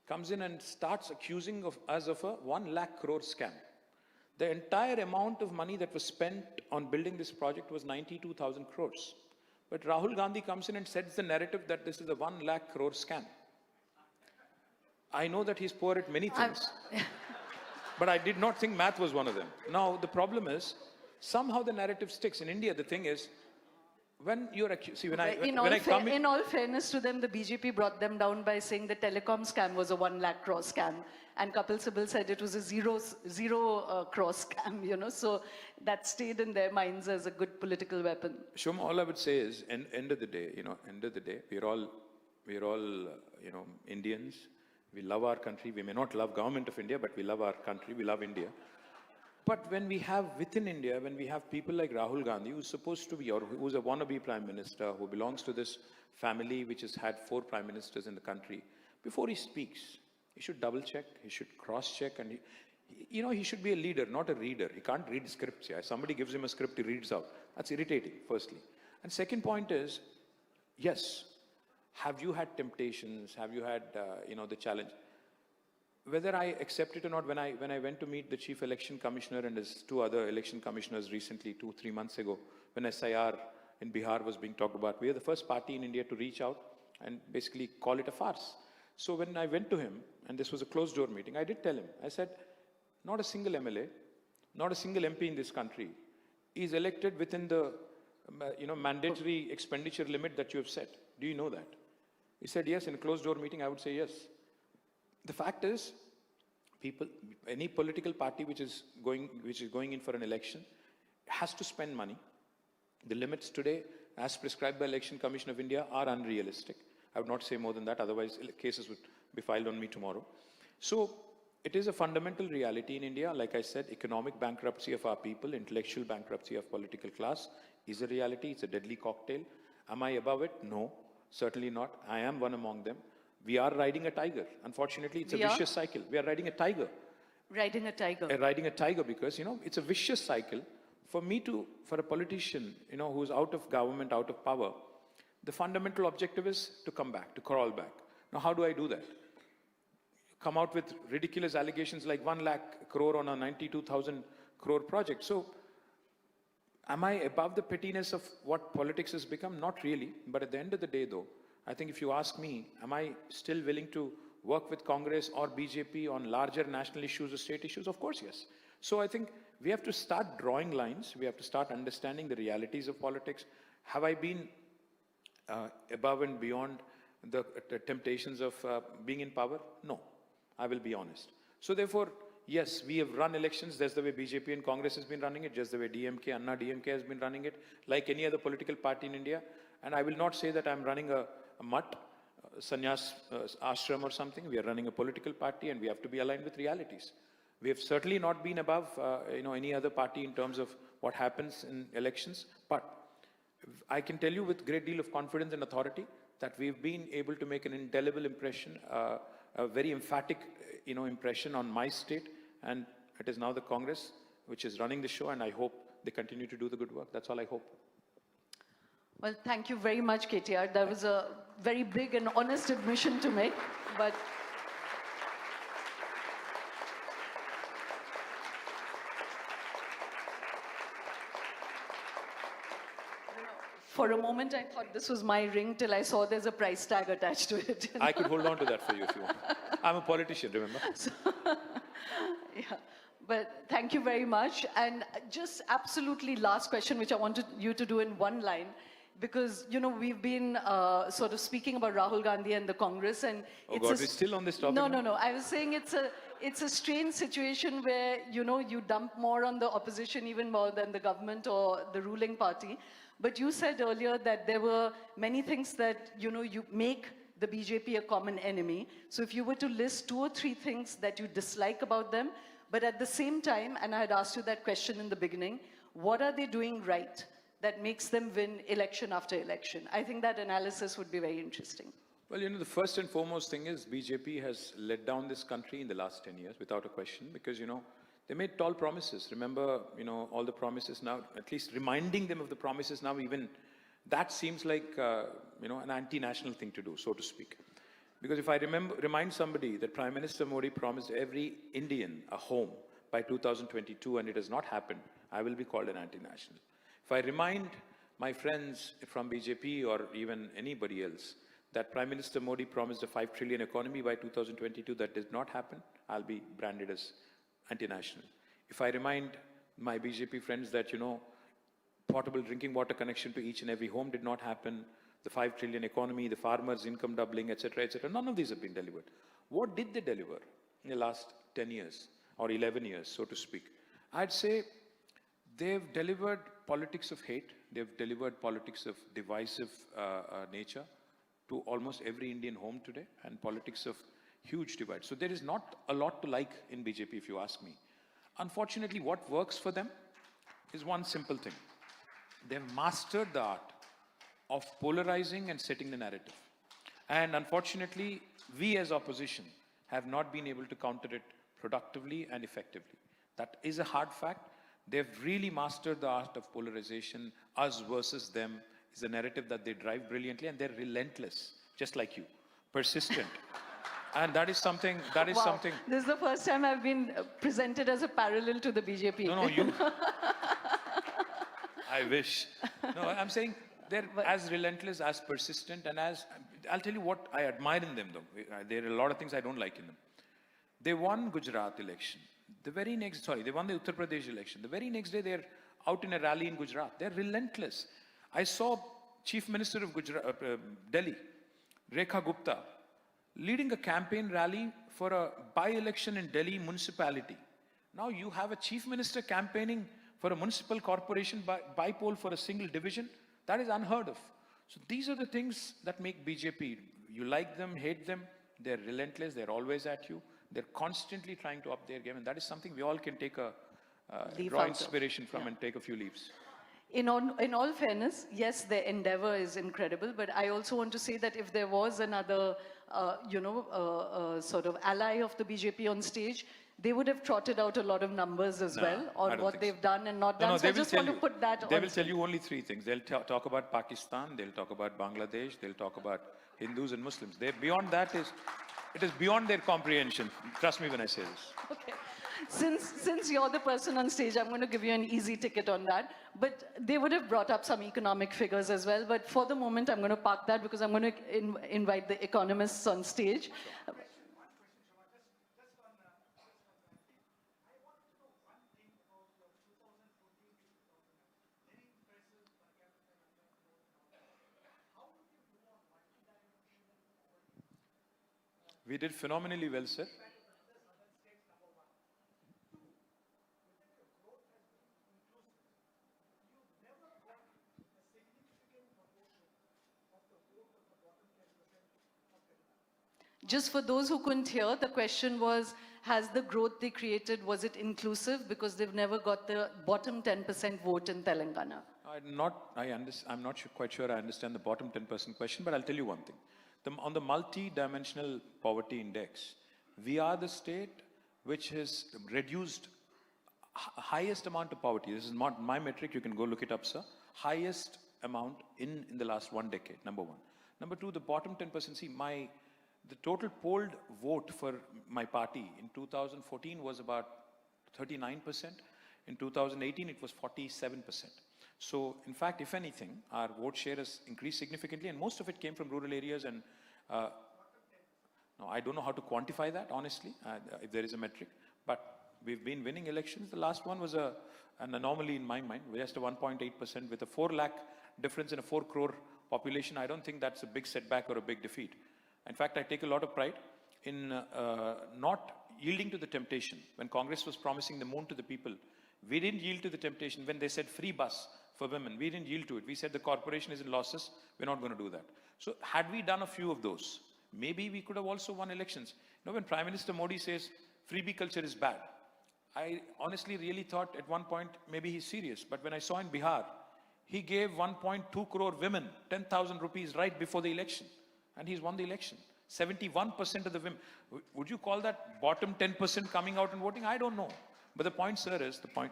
comes in and starts accusing us of a 1 lakh crore scam. The entire amount of money that was spent on building this project was 92,000 crores. But Rahul Gandhi comes in and sets the narrative that this is a 1 lakh crore scam. I know that he's poor at many things, but I did not think math was one of them. Now, the problem is, somehow the narrative sticks. In India, the thing is, when you're accused, see, in all fairness to them, the BJP brought them down by saying the telecom scam was a 1 lakh crore scam. And Kapil Sibal said it was a zero crore scam, so that stayed in their minds as a good political weapon. Shom, all I would say is, end of the day, we're all, Indians. We love our country. We may not love government of India, but we love our country. We love India. But when we have within India, when we have people like Rahul Gandhi, who's supposed to be, or who's a wannabe prime minister, who belongs to this family which has had 4 prime ministers in the country, before he speaks, he should double check, he should cross check, and he should be a leader, not a reader. He can't read scripts. Somebody gives him a script, he reads out. That's irritating, firstly. And second point is, yes, have you had temptations? Have you had, the challenge? Whether I accept it or not, when I went to meet the Chief Election Commissioner and his 2 other election commissioners recently, 2-3 months ago, when SIR in Bihar was being talked about, we are the first party in India to reach out and basically call it a farce. So when I went to him, and this was a closed door meeting, I did tell him, I said, not a single MLA, not a single MP in this country is elected within the mandatory expenditure limit that you have set. Do you know that? He said, yes. In a closed door meeting, I would say yes. The fact is, any political party which is going in for an election has to spend money. The limits today, as prescribed by Election Commission of India, are unrealistic. I would not say more than that, otherwise cases would be filed on me tomorrow. So it is a fundamental reality in India. Like I said, economic bankruptcy of our people, intellectual bankruptcy of political class is a reality. It's a deadly cocktail. Am I above it? No. certainly not. I am one among them. We are riding a tiger. Unfortunately, it's a We are? vicious cycle. We are riding a tiger. Riding a tiger. Riding a tiger because, it's a vicious cycle. For a politician, who's out of government, out of power, the fundamental objective is to come back, to crawl back. Now, how do I do that? Come out with ridiculous allegations like 1 lakh crore on a 92,000 crore project. So, am I above the pettiness of what politics has become? Not really. But at the end of the day, though, I think if you ask me, am I still willing to work with Congress or BJP on larger national issues or state issues? Of course, yes. So I think we have to start drawing lines. We have to start understanding the realities of politics. Have I been above and beyond the temptations of being in power? No, I will be honest. So therefore, yes, we have run elections. That's the way BJP and Congress has been running it, just the way DMK, Anna DMK has been running it, like any other political party in India. And I will not say that I'm running a mutt, sannyas ashram or something. We are running a political party and we have to be aligned with realities. We have certainly not been above any other party in terms of what happens in elections. But I can tell you with great deal of confidence and authority that we've been able to make an indelible impression, a very emphatic impression on my state. And it is now the Congress which is running the show, and I hope they continue to do the good work. That's all I hope. Well, thank you very much, KTR. That was a very big and honest admission to make, but for a moment I thought this was my ring till I saw there's a price tag attached to it. I could hold on to that for you if you want. I'm a politician, remember? Yeah. But thank you very much. And just absolutely last question, which I wanted you to do in one line, because, we've been sort of speaking about Rahul Gandhi and the Congress, and oh God, we're still on this topic? No. I was saying it's a strange situation where, you dump more on the opposition even more than the government or the ruling party. But you said earlier that there were many things that, you make the BJP a common enemy. So if you were to list 2 or 3 things that you dislike about them, but at the same time, and I had asked you that question in the beginning, what are they doing right that makes them win election after election? I think that analysis would be very interesting. Well, the first and foremost thing is BJP has led down this country in the last 10 years, without a question, because, they made tall promises. Remember, all the promises now, at least reminding them of the promises now, even that seems like, an anti-national thing to do, so to speak. Because if I remind somebody that Prime Minister Modi promised every Indian a home by 2022 and it has not happened, I will be called an anti-national. If I remind my friends from BJP or even anybody else that Prime Minister Modi promised a 5 trillion economy by 2022, that did not happen, I'll be branded as anti-national. If I remind my BJP friends that, portable drinking water connection to each and every home did not happen, the 5 trillion economy, the farmers' income doubling, etc., none of these have been delivered. What did they deliver in the last 10 years or 11 years, so to speak? I'd say they've delivered politics of hate. They've delivered politics of divisive nature to almost every Indian home today, and politics of huge divide. So there is not a lot to like in BJP, if you ask me. Unfortunately, what works for them is one simple thing. They've mastered the art of polarizing and setting the narrative. And unfortunately, we as opposition have not been able to counter it productively and effectively. That is a hard fact. They've really mastered the art of polarization. Us versus them is a narrative that they drive brilliantly, and they're relentless, just like you, persistent. And that is something, Wow. This is the first time I've been presented as a parallel to the BJP. No, you. I wish. No, I'm saying they're as relentless, as persistent, and I'll tell you what I admire in them, though. There are a lot of things I don't like in them. They won Gujarat election. They won the Uttar Pradesh election. The very next day, they're out in a rally in Gujarat. They're relentless. I saw Chief Minister of Delhi, Rekha Gupta, leading a campaign rally for a by-election in Delhi municipality. Now you have a Chief Minister campaigning for a municipal corporation by-poll for a single division. That is unheard of. So these are the things that make BJP. You like them, hate them, they're relentless, they're always at you. They're constantly trying to up their game, and that is something we all can take draw inspiration from and take a few leaves. In all fairness, yes, their endeavor is incredible, but I also want to say that if there was another, sort of ally of the BJP on stage, they would have trotted out a lot of numbers as well I on don't what think they've done and not No, done. no, So they I will just tell want to you. put that They on will tell stage. you only three things. They'll talk about Pakistan, they'll talk about Bangladesh, they'll talk about Hindus and Muslims. Beyond that it is beyond their comprehension. Trust me when I say this. Okay. Since you're the person on stage, I'm going to give you an easy ticket on that. But they would have brought up some economic figures as well. But for the moment, I'm going to park that because I'm going to invite the economists on stage. We did phenomenally well, sir. Just for those who couldn't hear, the question was, has the growth they created, was it inclusive? Because they've never got the bottom 10% vote in Telangana. I'm not quite sure I understand the bottom 10% question, but I'll tell you one thing. On the multi-dimensional poverty index, we are the state which has reduced highest amount of poverty. This is not my metric, you can go look it up, sir. Highest amount in the last 1 decade, number one. Number two, the bottom 10%, see, the total polled vote for my party in 2014 was about 39%. In 2018, it was 47%. So, in fact, if anything, our vote share has increased significantly, and most of it came from rural areas. And now, I don't know how to quantify that, honestly, if there is a metric. But we've been winning elections. The last one was an anomaly in my mind, just a 1.8% with a 4 lakh difference in a 4 crore population. I don't think that's a big setback or a big defeat. In fact, I take a lot of pride in not yielding to the temptation. When Congress was promising the moon to the people, we didn't yield to the temptation. When they said free bus for women, we didn't yield to it. We said the corporation is in losses, we're not going to do that. So had we done a few of those, maybe we could have also won elections. You know, when Prime Minister Modi says freebie culture is bad, I honestly really thought at one point maybe he's serious. But when I saw in Bihar, he gave 1.2 crore women 10,000 rupees right before the election. And he's won the election. 71% of the women. Would you call that bottom 10% coming out and voting? I don't know. But the point, sir, is the point.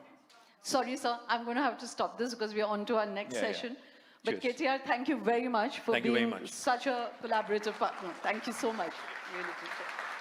Sorry, sir. I'm going to have to stop this because we're on to our next session. But Cheers. KTR, thank you very much for being much. such a collaborative partner. Thank you so much. Really appreciate it.